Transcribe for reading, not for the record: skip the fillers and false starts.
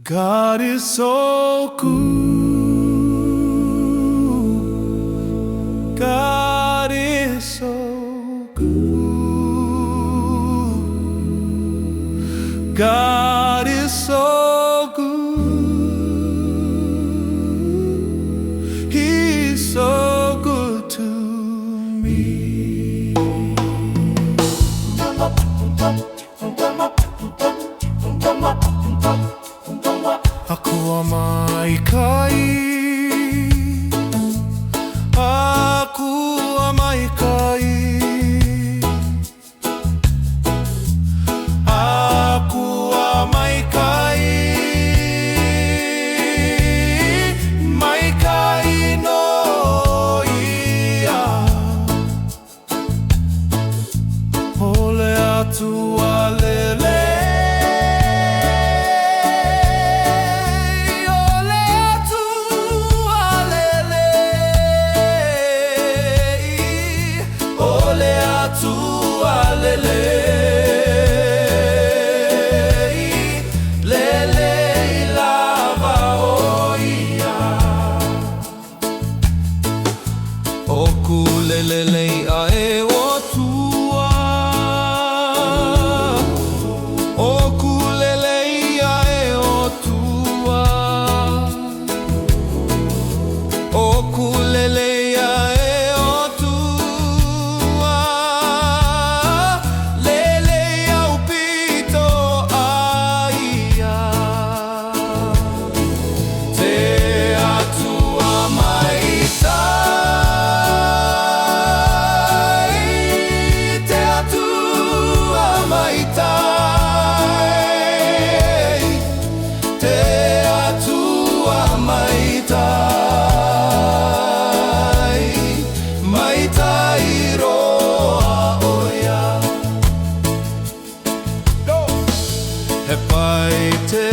God is so good. God is so good. God is so good. He's so good to me. Ako ay kain, ako ay kain, ako ay kain, may kain o iya. Ole atu alele. Okulelele ae otua, okulele ae otua, okulele ae otua, lele au pito aia, te atua maita. He pai te